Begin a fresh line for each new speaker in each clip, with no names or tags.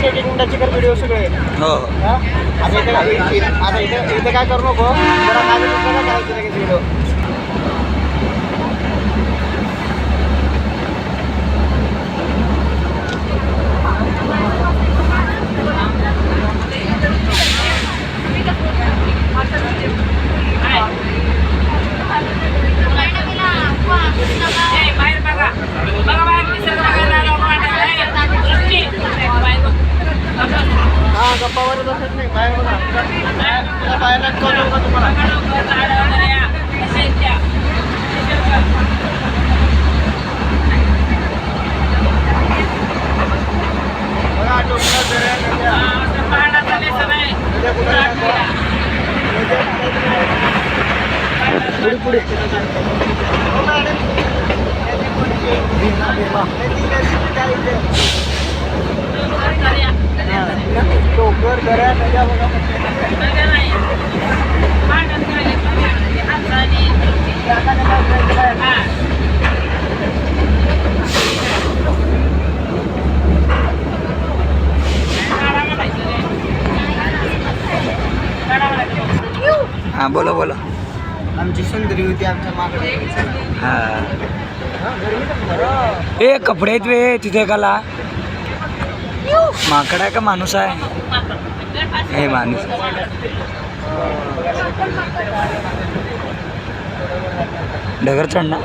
एक मिनिटाचे कर व्हिडिओ सगळे.
हो
हा आता इथे काय करू नको जरा काय करायचं लगेच व्हिडिओ. हा गप्पावर बसत नाही बाहेर बघा. बाहेर कळतो का तुम्हाला? बघा डोंगर दऱ्या पुढे पुढे डोंगर दऱ्या नद्या बघा.
हां बोला बोला.
आमची सुंदरी होती आमच्या माकडे.
हां ए कपडे आहेत वे तिथे काला माकड आहे का माणूस आहे? हे माणूस. डगर चढना.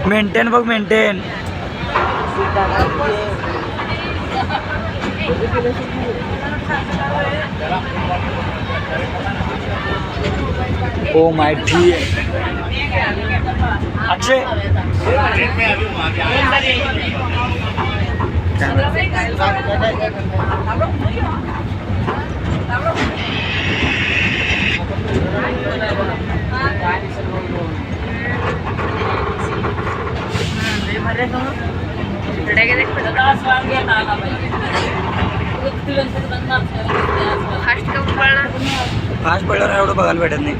मेंटेन बघ मेंटेन. ओ माय ठी अक्षय फास्ट पडल्यावर एवढं बघायला भेटत नाही.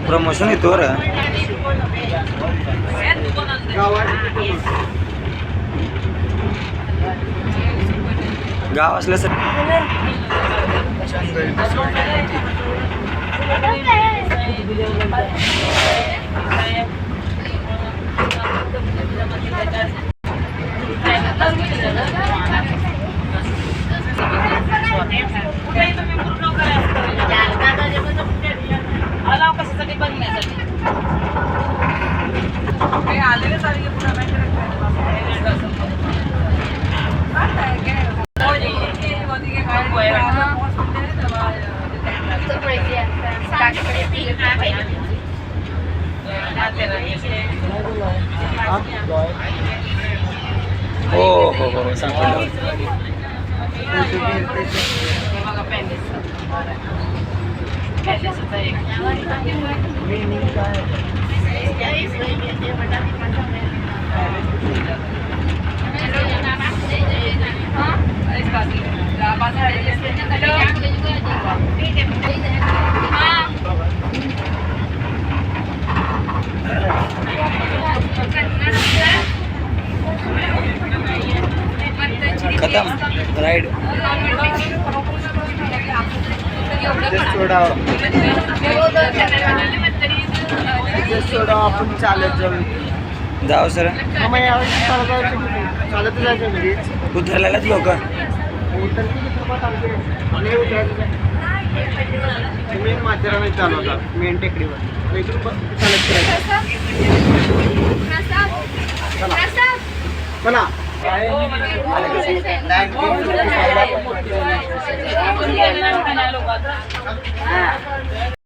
प्रमोशन येतो रे गाव असल्यास
कशासाठी बघण्यासाठी आलेले सारखे
हो हो हो सांगतो खतम राईड
आपण चालत जाऊ
जाऊ सर
चालत जायचं घरी
उतरलेलाच लोक
मेन माथेरान चालवता मेन टेकडीवर इथून चालत करायचं चला